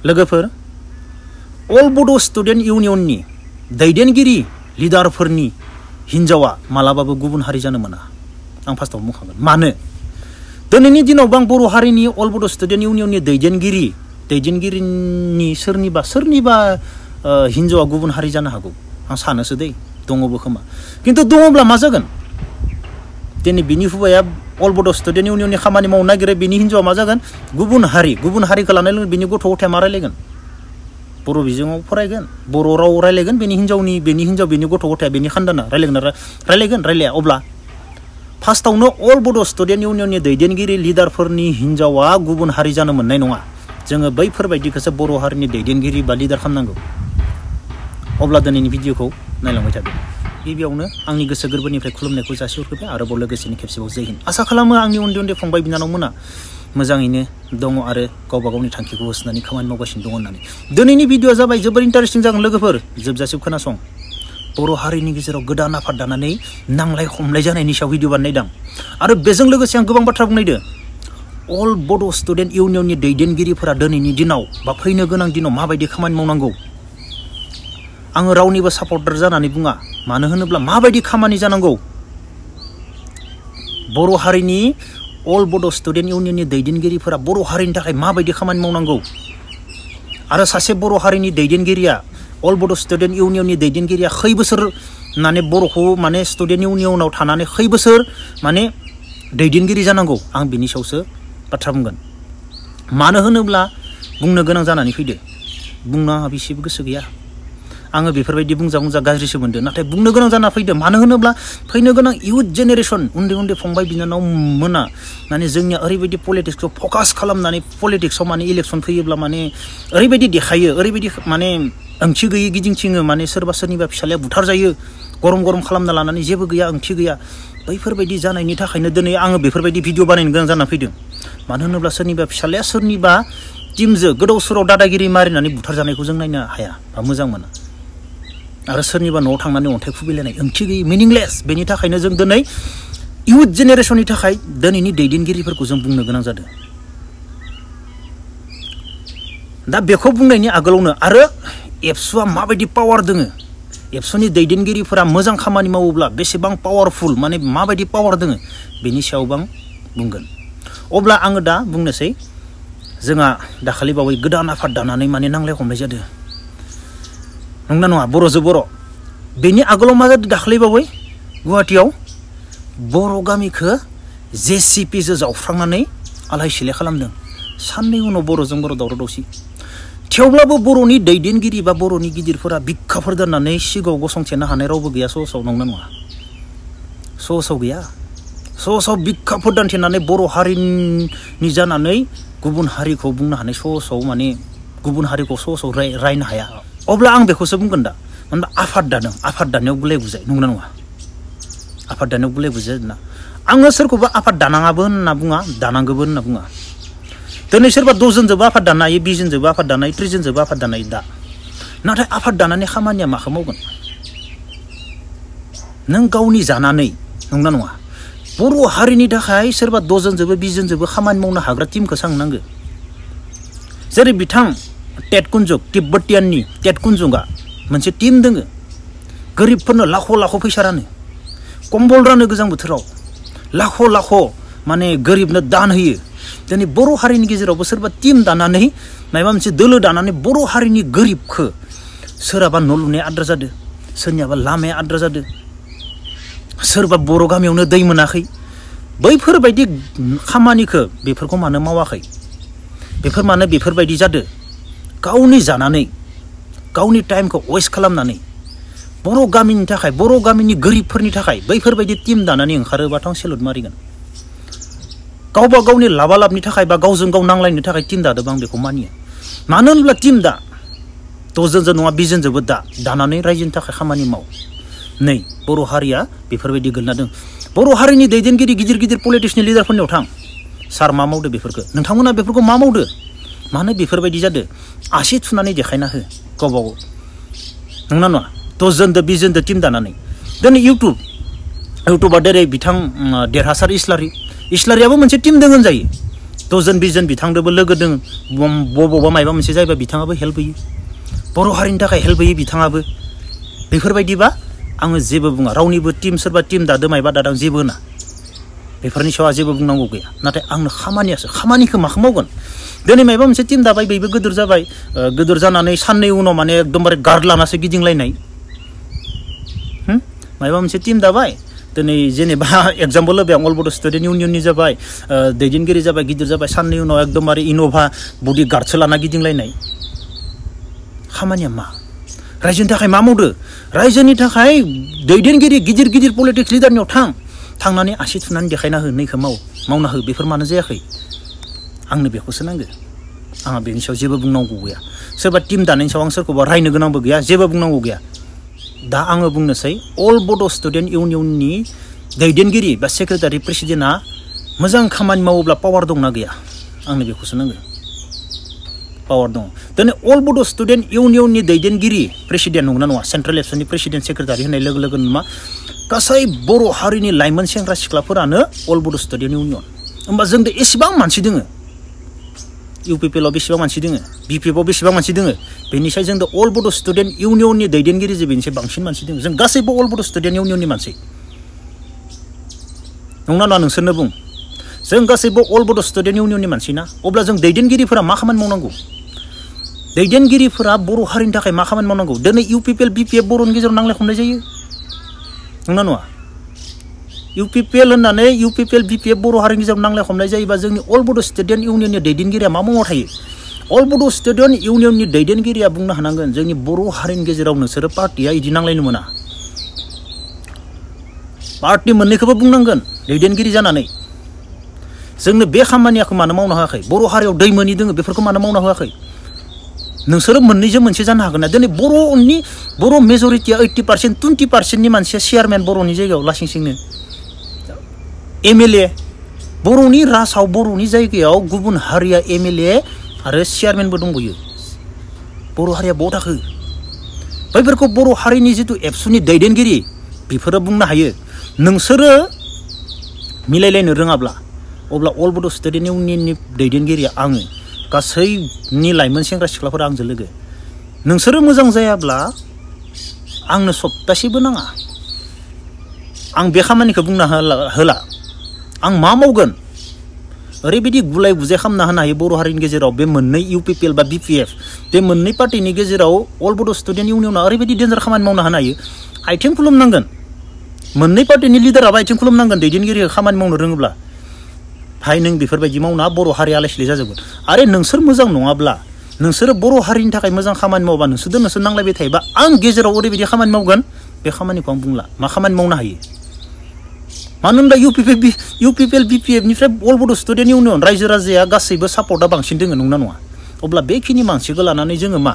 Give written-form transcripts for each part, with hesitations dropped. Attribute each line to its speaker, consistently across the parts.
Speaker 1: लोगोफोर अल बड' स्टुडेन्ट इउनियननि दैदेनगिरि लिडारफोरनि हिनजावा मालाबाबो गुबुन हारि जानो मोना। आं फार्स्टआव बुंखागोन मानो दिनैनि दिनावबो आं बर' हारिनि अल बड' स्टुडेन्ट इउनियननि दैदेनगिरिनि सोरनिबा हिनजावा गुबुन हारि जानो हागौ आं सानोसो दै दङबो खोमा खिन्थु दङब्ला मा जागोन दिनै बिनि हुबाया अल बड' स्टुडेन्ट इउनियननि खामानि मावनो नागिरो बिनि हिनजावा मा जागोन गुबुन हारिखौ लानाय लोगो बिनि गथ' गथाया मा रायलायगोन बर' बिजोङाव फरायगोन बर' राव रायलायगोन बेनि गथ' गथाया बेनि खानदाना रायलाया अब्ला फार्स्टआवनो अल बड' स्टुडेन्ट इउनियननि दैदेनगिरि लिडारफोरनि हिनजावा गुबुन हारि जानो मोननाय नङा। जोङो बैफोरबायदिखौसो बर' हारिनि दैदेनगिरि बा लिडार खालामनांगौ। अब्ला दिनैनि भिडिअखौ नायलांबाय थादो। गिबियावनो आंनि गोसो गोरबोनिफ्राय खुलुमनायखौ जासिहरबाय आरोबाव लोगोसेनो खेबसेबाव जै हिन्द। आसा खालामो आंनि उन्दै उन्दै फंबाय बिनानावमोना मोजाङैनो दङ आरो गावबा गावनि थांखिखौ होसोनानै खामानि मावगासिनो दङ होननानै। दिनैनि भिडिअआ जाबाय जोबोर इन्टारेस्टिं जागोन लोगोफोर जोबजासिम खोनासं। बर' हारिनि गेजेराव गोदान आफाद दानानै नांलाय खमलाय जानायनि सायाव भिडिअ बानायदों आरो बेजों लोगोसे आं गोबां बाथ्रा बुंनायदो। अल बड' स्टुडेन्ट इउनियननि दैदेनगिरिफोरा दिनैनि दिनाव बा फैनो गोनां दिनाव माबायदि खामानि मावनांगौ आङो रावनिबो सापर्टार जानानै बुङा। मानो होनोब्ला माबायदि खामानि जानांगौ बर' हारिनि अल बड' स्टुडेन्ट इउनियननि दैदेनगिरिफोरा बर' हारिनि थाखाय माबायदि खामानि मावनांगौ आरो सासे बर' हारिनि दैदेनगिरिया अल बड' स्टुडेन्ट इउनियननि दैदेनगिरिया खै बोसोर माने बर'खौ माने स्टुडेन्ट इउनियनाव थानानै खै बोसोर माने दैदेनगिरि जानांगौ आं बिनि सायावसो बाथ्रा बुंगोन। मानो होनोब्ला बुंनो गोनां जानानै फैदो बुंनो आंहा बेसेबो गोसो गैया आङो बेफोरबायदि बुंजा गाज्रिसो मोनदों नाथाय बुंनो गोनां जाना फैदो। मानो होनोब्ला फैनो गोनां इयुथ जेनेरेसन उन्दै उन्दै फंबाय बिनानाव मोना माने जोंनिया ओरैबायदि पलिटिक्सखौ फकास खालामनानै पलिटिक्सआव माने इलेक्सन फैयोब्ला माने ओरैबायदि देखायो ओरैबायदि माने ओंथि गैयै गिदिंथिङो माने सोरबा सोरनिबा फिसालाया बुथार जायो गरम खालामना लानानै जेबो गैया ओंथि गैया बैफोरबायदि जानायनि थाखायनो दिनै आङो बेफोरबायदि भिडिअ बानायनो गोनां जाना फैदों। मानो होनोब्ला सोरनिबा फिसालाया सोरनिबा टिमजों गोदाव सोराव दादागिरि मारिनानै बुथार जानायखौ जों नायनो हाया बा मोजां मोना आरो सोरनिबा न'आव थांनानै अन्थाइ खुबैलायनाय ओंथि गैयै मिनिंलेस। बेनि थाखायनो जों दिनै इयुथ जेनेरेसननि थाखाय दिनैनि दैदेनगिरिफोरखौ जों बुंनो गोनां जादों। दा बेखौ बुंनायनि आगोलावनो आरो एबसुआ माबायदि पावार दोङो एबसुनि दैदेनगिरिफोरा मोजां खामानि मावोब्ला बेसेबां पावारफुल माने माबायदि पावार दोङो बेनि सायावबो आं बुंगोन। अब्ला आङो दा बुंनोसै जोंहा दाखालि बावै गोदान आफाद दानानै माने नांलाय खमलाय जादों नंगौना नङा बर'जों बर'। बेनि आगोलाव मा जादों दाखालि बावै गुवाहाटियाव बर' गामिखौ JCPजों जावफ्रांनानै आलाय सिलाय खालामदों। साननै उनाव बर'जों बर' दावराव दावसि थेवब्लाबो बर'नि दैदेनगिरि बा बर'नि गिदिरफोरा बिखाफोर दोननानै सिगाङाव गसंथेनो हानाय रावबो गैया सहसाव नंगौना नङा सहसाव गैया सहसाव बिखाफोर दानथेनानै बर' हारिनि जानानै गुबुन हारिखौ बुंनो हानाय सहसाव माने गुबुन हारिखौ सहसाव रायनो हाया। अब्ला आं बेखौसो बुंगोन दा मानोना आफाद दानायाव गुलाय गुजाय नंगौना नङा आफाद दानायाव गुलाय गुजाय ना आङो सोरखौबा आफाद दानाङाबो होनना बुङा दानांगौबो होनना बुङा। दिनै सोरबा 10 जनजोंबो आफाद दानो हायो 20 जनजोंबो आफाद दानो हायो 30 जनजोंबो आफाद दानो हायो दा नाथाय आफाद दानानै खामानिया माखौ मावगोन नों गावनि जानानै नंगौना नङा बर' हारिनि थाखाय सोरबा 10 जनजोंबो 20 जनजोंबो खामानि मावनो हाग्रा टिमखौ सांनांगो। जेरै बिथां टेट कुन्जुग तिब्बतियाननि टेट कुन्जुगा मोनसे टिम दोङो गोरिबफोरनो लाख' फैसा रानो कम्बल रानो गोजां बोथोराव लाख' माने गोरिबनो दान होयो। दिनै बर' हारिनि गेजेरावबो सोरबा टिम दानानै माबा मोनसे दोलो दानानै बर' हारिनि गोरिबखौ सोरहाबा न' लुनाया आद्रा जादों सोरनियाबा लामाया आद्रा जादों सोरबा बर' गामियावनो दै मोनाखै बैफोरबायदि खामानिखौ बेफोरखौ मानो मावाखै मानो बेफोरबायदि जादों गावनि जानानै गावनि टाइमखौ वेस्ट खालामनानै बर' गामिनि थाखाय बर' गामिनि गोरिबफोरनि थाखाय बैफोरबायदि टिम दानानै ओंखारोबाथ' आं सेलुट मारिगोन। गावबा गावनि लाबालाबनि थाखाय बा गावजों गाव नांलायनो थाखाय टिम दादों आं बेखौ मानियो। मानो होनब्ला टिम दा 10 जनजों नङा 20 जनजोंबो दानानै रायजोनि थाखाय खामानि माव। नै बर' हारिया बेफोरबायदि गोलैना दं। बर' हारिनि दैदेनगिरि गिदिर पलिटिक्सनि लिडारफोरनियाव थां सार मा मावदो बेफोरखौ नोंथांमोना बेफोरखौ मा मावदो मानो बेफोरबायदि जादों आसि थुनानै देखायना हो गावबा गाव नंगौना नङा 10 जनजों 20 जनजों टिम दानानै। दिनै इउटुबार जेरै बिथां देरहासार इस्लारियाबो मोनसे टिम दङ होनजायो 10 20 जन बिथांदोबो लोगो दों बबावबा मायबा मोनसे जायोबा बिथाङाबो हेल्प होयो बर' हारिनि थाखाय हेल्प होयो बिथाङाबो बेफोरबायदिबा आङो जेबो बुङा रावनिबो टीम सोरबा टीम दादो मायबा दादां जेबो होना बेफोरनि सायाव जेबो बुंनांगौ गैया नाथाय आंनो खामानिखौ माखौ मावगोन दिनै मायबा मोनसे टीम दाबाय बेबो गोदोर जाबाय गोदोर जानानै साननै उनाव माने एकदमबारे गार्ड लानासो गिदिंलायनाय मायबा मोनसे टीम दाबाय दिनै जेनेबा एग्जाम्पल होबाय आं अल बड' स्टुडेन्ट इउनियननि जाबाय दैदेनगिरि जाबाय गिदिर जाबाय साननै उनाव एकदमबारे इन'भा बडि गार्डसो लाना गिदिंलायनाय खामानिया मा रायजोनि थाखाय मा मावदो रायजोनि थाखाय दैदेनगिरि गिदिर गिदिर पलिटिक्स लिडारनियाव थांनानै आसि थुनानै देखायना हो नैखौ मावना हो बेफोर मानो जायाखै आंनो बेखौसो नांगौ आंहा बेनि सायाव जेबो बुंनांगौ गैया सोरबा टीम दानायनि सायाव आं सोरखौबा रायनो गोनांबो गैया जेबो बुंनांगौ गैया दा आङो बुंनोसै अल बड' स्टुडेन्ट इउनियननि दैदेनगिरि बा सेक्रेटारि प्रेसिडेन्टआ मोजां खामानि मावोब्ला पावार दंना गैया आंनो बेखौसो नांगौ पावार दं दिनै अल बड' स्टुडेन्ट इउनियननि दैदेनगिरि प्रेसिडेन्ट नंगौना नङा सेन्ट्रेल एबसुनि प्रेसिडेन्ट सेक्रेटारि होननाय लोगो लोगोनो मा गासै बर' हारिनि लाइमोन सेंग्रा सिख्लाफोरानो अल बड' स्टुडेन्ट इउनियन होमबा जों दा एसेबां मानसि दोङो इउपिपिएलआव बेसेबां मानसि दोङो बिपिएफआव बेसेबां मानसि दोङो बेनिसाय जों दा अल बड' स्टुडेन्ट इउनियननि दैदेनगिरि जे बेनिसाय बांसिन मानसि दोङो जों गासैबो अल बड' स्टुडेन्ट इउनियननि मानसि नंना नङा नोंसोरनो बुं जों गासैबो अल बड' स्टुडेन्ट इउनियननि मानसि ना अब्ला जों दैदेनगिरिफोरा मा खामानि मावनांगौ दैदेनगिरिफोरा बर' हारिनि थाखाय मा खामानि मावनांगौ दिनै इउपिपिएल बिपिएफ बर'नि गेजेराव नांलाय खमलाय जायो नंना नङा इउपिपिएल होननानै इउपिपिएल बिपिएफ बर' हारिनि गेजेराव नांलाय खमलाय जायोबा जोंनि अल बड' स्टुडेन्ट इउनियननि दैदेनगिरिया मा मावना थायो अल बड' स्टुडेन्ट इउनियननि दैदेनगिरिया बुंनो हानांगोन जोंनि बर' हारिनि गेजेराव नोंसोरो पार्टिया इदि नांलायनो मोना पार्टि मोननैखौबो बुंनांगोन दैदेनगिरि जानानै जोंनो बे खामानियाखौ मानो मावनो होआखै बर' हारियाव दै मोनि दोङो बेफोरखौ मानो मावनो होआखै नोंसोरो मोननैजों मोनसे जानो हागोन ना दिनै बर' मेजरिटिया 80% 20%नि मानसिया चेयारमेन बर'नि जायगायाव लासिंसिंनो एमएलए बर'नि राजआव बर'नि जायगायाव गुबुन हारिया एमएलए आरो चेयारमेनबो दंबोयो बर' हारिया बहुत थाखो बैफोरखौ बर' हारिनि जितु एबसुनि दैदेनगिरि बेफोरो बुंनो हायो नोंसोरो मिलायलायनो रोङाब्ला अब्ला अल बड' स्टुडेन्ट इउनियननि दैदेनगिरिया आङो गासैनि लाइमोन सेंग्रा सिख्लाफोरा आंजों लोगो नोंसोरो मोजां जायाब्ला आंनो सप्तासेबो नाङा आं बे खामानिखौ बुंना होला आं मा मावगोन ओरैबायदि गुलाय गुजाय खालामना होनो हायो बर' हारिनि गेजेराव बे मोननै इउपिपिएल बा बिपिएफ बे मोननै पार्टिनि गेजेराव अल बड' स्टुडेन्ट इउनियना ओरैबायदि डेन्जार खामानि मावनो हानो हायो आथिं खुलुमनांगोन मोननै पार्टिनि लिडाराबो आथिं खुलुमनांगोन दैदेनगिरिखौ खामानि मावनो रोङोब्ला भाइ नों बेफोरबायदि मावना बर' हारिया आलाय सिलाय जाजोबगोन आरो नोंसोर मोजां नङाब्ला नोंसोरो बर' हारिनि थाखाय मोजां खामानि मावबा नोंसोर नांलायबाय थायोबा आं गेजेराव ओरैबायदि खामानि मावगोन बे खामानिखौ आं बुंला मा खामानि मावनो हायो मानो होनबा इउपिपिएल बिपिएफनिफ्राय अल बड' स्टुडेन्ट इउनियन रायजो राजाया गासैबो सापर्टआ बांसिन दोङो नंना नङा अब्ला बेखिनि मानसिखौ लानानै जोङो मा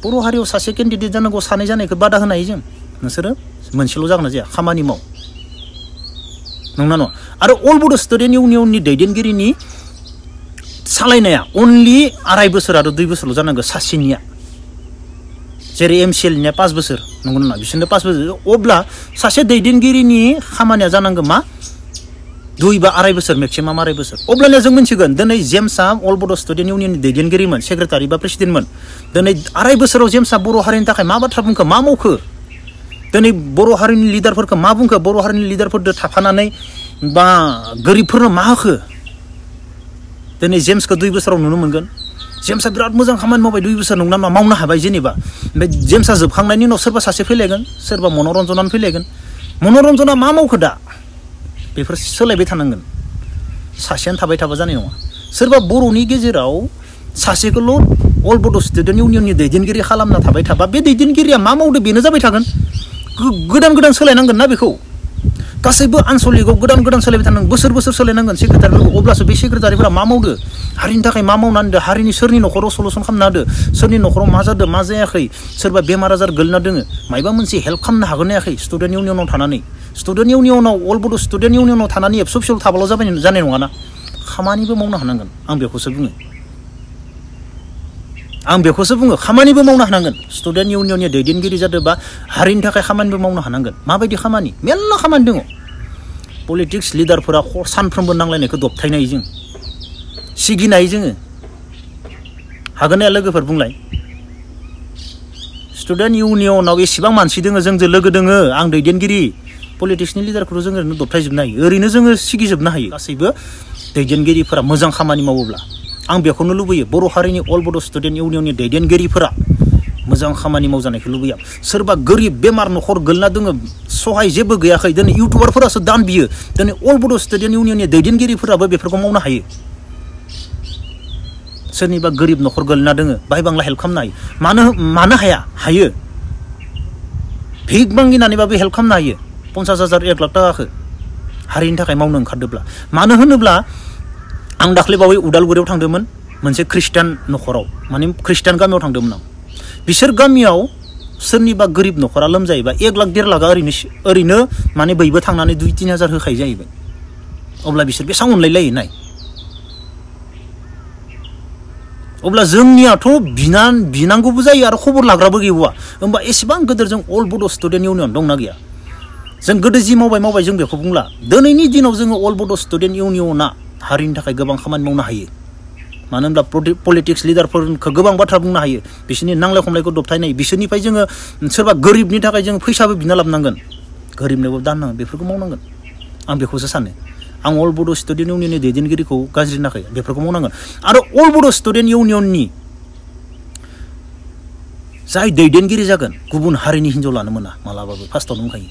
Speaker 1: बर' हारियाव सासे केन्डिडेट जानांगौ सानै जानायखौ बादा होनो हायो जों नोंसोरो मोनसेल' जागोन ना जाया खामानि माव नंना नङा आरो अल बड' स्टुडेन्ट इउनियननि दैदेनगिरिनि सालायनाया अनलि 2.5 बोसोर आरो 2 बोसोरल' जानांगौ सासेनिया जेरै एमसिएलनिया 5 बोसोर नंगौ ना बिसोरनो 5 बोसोर अब्ला सासे दैदेनगिरिनि खामानिया जानांगौ मा 2 बा 2.5 बोसोर मेक्सिमाम 2.5 बोसोर अब्लानिया जों मिथिगोन दिनै जेम्सआ अल बड' स्टुडेन्ट इउनियननि दैदेनगिरिमोन सेक्रेटारि बा प्रेसिडेन्टमोन दिनै 2.5 बोसोराव जेम्सआ बर' हारिनि थाखाय मा बाथ्रा बुंखो मा मावखो दिनै बर' हारिनि लिडारफोरखौ मा बुंखो बर' हारिनि लिडारफोरजों थाफानानै बा गोरिबफोरनो मा होखो दिनै जेम्सखौ 2 बोसोराव नुनो मोनगोन जेम्सआ बिराद मोजां खामानि मावबाय 2 बोसोर नंना मा मावनो हाबाय जेनेबा ओमफ्राय जेम्सआ जोबखांनायनि उनाव सोरबा सासे फैलायगोन सोरबा मनरन्जनानो फैलायगोन मनरन्जना मा मावखो दा बेफोर सोलायबाय थानांगोन सासेयानो थाबाय थाबा जानाय नङा सोरबा बर'नि गेजेराव सासेखौल' अल बड' स्टुडेन्ट इउनियननि दैदेनगिरि खालामना थाबाय थाबा बे दैदेनगिरिया मा मावदो बेनो जाबाय थागोन गोदान सोलायनांगोन ना बेखौ गासैबो आनसलिकआव गोदान सोलायबाय थानांगोन बोसोर सोलायनांगोन सेक्रेटारिफोरखौ अब्लासो बे सेक्रेटारिफोरा मा मावदो हारिनि थाखाय मा मावना होदो हारिनि सोरनि न'खराव सलुसन खालामना होदो सोरनि न'खराव मा जादों मा जायाखै सोरबा बेमार आजार गोलैना दोङो मायबा मोनसे हेल्प खालामनो हागोन ना हायाखै स्टुडेन्ट इउनियनाव थानानै स्टुडेन्ट इउनियनाव अल बड' स्टुडेन्ट इउनियनाव थानानै एबसु फिसौ थाबाल' जानाय नङाना खामानिबो मावनो हानांगोन आं बेखौसो बुङो खामानिबो मावनो हानांगोन स्टुडेन्ट इउनियननि दैदेनगिरि जादोंबा हारिनि थाखाय खामानिबो मावनो हानांगोन माबायदि खामानि मेल्ला खामानि दङ पलिटिक्स लिडारफोरा सानफ्रोमबो नांलायनायखौ दबथायनाय जों सिगिनो हायो जोङो हागोन ना लोगोफोर बुंलाय स्टुडेन्ट इउनियनाव एसेबां मानसि दोङो जोंजों लोगो दोङो आं दैदेनगिरि पलिटिक्सनि लिडारखौथ' जों ओरैनो दबथायजोबनो हायो ओरैनो जोङो सिगिजोबनो हायो गासैबो दैदेनगिरिफोरा मोजां खामानि मावोब्ला आं बेखौनो लुबैयो बर' हारिनि अल बड' स्टुडेन्ट इउनियननि दैदेनगिरिफोरा मोजां खामानि मावजानायखौ लुबैयो सोरबा गोरिब बेमार न'खर गोलैना दोङो सहाय जेबो गैयाखै दिनै इउटुबारफोरासो दान बियो दिनै अल बड' स्टुडेन्ट इउनियननि दैदेनगिरिफोराबो बेफोरखौ मावनो हायो सोरनिबा गोरिब न'खर गोलैना दोङो बाहाय बांला हेल्प खालामनो हायो मानो हाया हायो भिक मांगिनानैबाबो हेल्प खालामनो हायो 50,000 1 लाख थाखाखौ हारिनि थाखाय मावनो ओंखारदोंब्ला मानो होनोब्ला आं दाख्लैबावै उदालगुरियाव थांदोंमोन मोनसे ख्रिस्टान न'खराव माने ख्रिस्टान गामियाव थांदोंमोन आं बिसोर गामियाव सोरनिबा गोरिब न'खरा लोमजायोबा 1 लाख 1.5 लाखा ओरैनो माने बयबो थांनानै 2-3 हाजार होखायो जाहैबाय अब्ला बिसोर बेसेबां अनलायलायो नाय अब्ला जोंनियाथ' बिनांगौबो जायो आरो खबर लाग्राबो गैया होमबा एसेबां गोदोर जों अल बड' स्टुडेन्ट इउनियन दंना गैया जों गोदो जि मावबाय जों बेखौ बुंला दिनैनि दिनाव जोङो अल बड' स्टुडेन्ट इउनियना हारिनि थाखाय गोबां खामानि मावनो हायो मानो होनब्ला पलिटिक्स लिडारफोरखौ गोबां बाथ्रा बुंनो हायो बिसोरनि नांलाय खमलायखौ दबथायनाय बिसोरनिफ्राय जोङो सोरबा गोरिबनि थाखाय जों फैसाबो बिना लाबोनांगोन गोरिबनोबो दान नांगोन बेफोरखौ मावनांगोन आं बेखौसो सानो आं अल बड' स्टुडेन्ट इउनियननि दैदेनगिरिखौ गाज्रि नाखै बेफोरखौ मावनांगोन आरो अल बड' स्टुडेन्ट इउनियननि जाय दैदेनगिरि जागोन गुबुन हारिनि हिन्जाव लानो मोना मालाबाबो फार्स्टआवनो बुंखायो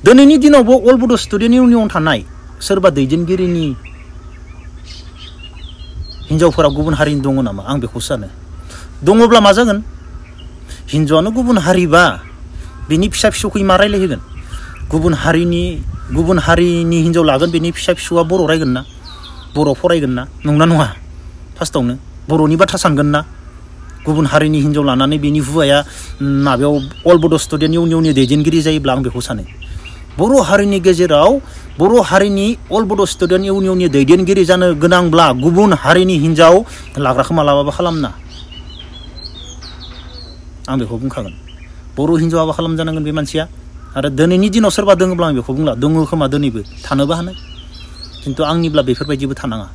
Speaker 1: दिनैनि दिनावबो अल बड' स्टुडेन्ट इउनियन थानाय सोरबा दैदेनगिरिनि हिन्जावफोरा गुबुन हारिनि दङ नामा आं बेखौ सानो दङब्ला मा जागोन हिन्जावानो गुबुन हारिबा बिनि फिसा फिसौखौ मा रायलायहोगोन गुबुन हारिनि हिन्जाव लागोन बेनि फिसा फिसौआ बर' रायगोन ना बर' फरायगोन ना नंना नङा फार्स्टआवनो बर'नि बाथ्रा सानगोन ना गुबुन हारिनि हिन्जाव लानानै बेनि हुवाया माबायाव अल बड' स्टुडेन्ट इउनियननि दैदेनगिरि जायोब्ला आं बेखौ सानो बर' हारिनि गेजेराव बर' हारिनि अल बड' स्टुडेन्ट इउनियननि दैदेनगिरि जानो गोनांब्ला गुबुन हारिनि हिन्जाव लाग्राखौ मालाबाबो खालामना आं बेखौ बुंखागोन बर' हिन्जावाबो खालामजानांगोन बे मानसिया आरो दिनैनि दिनाव सोरबा दोङोब्ला आं बेखौ बुंला दङ खोमा दिनैबो थानोबो हानाय खिन्थु आंनिब्ला बेफोरबायदिबो थानाङा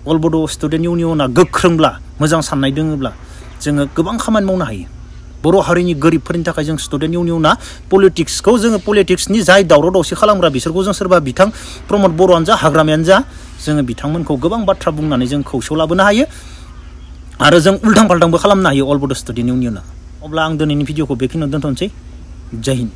Speaker 1: अल बड' स्टुडेन्ट इउनियना गोख्रोंब्ला मोजां साननाय दोङोब्ला जोङो गोबां खामानि मावनो हायो बर' हारिनि गोरिबफोरनि थाखाय जों स्टुडेन्ट इउनियना पलिटिक्सखौ जोङो पलिटिक्सनि जाय दावराव दावसि खालामग्रा बिसोरखौ जों सोरबा बिथां प्रमद बर'आनो जा हाग्रामायानो जा जोङो बिथांमोनखौ गोबां बाथ्रा बुंनानै जों खौसेयाव लाबोनो हायो आरो जों उल्थां फाल्थांबो खालामनो हायो अल बड' स्टुडेन्ट इउनियना अब्ला आं दिनैनि भिडिअखौ बेखिनियाव दोनथ'नोसै जय हिन्द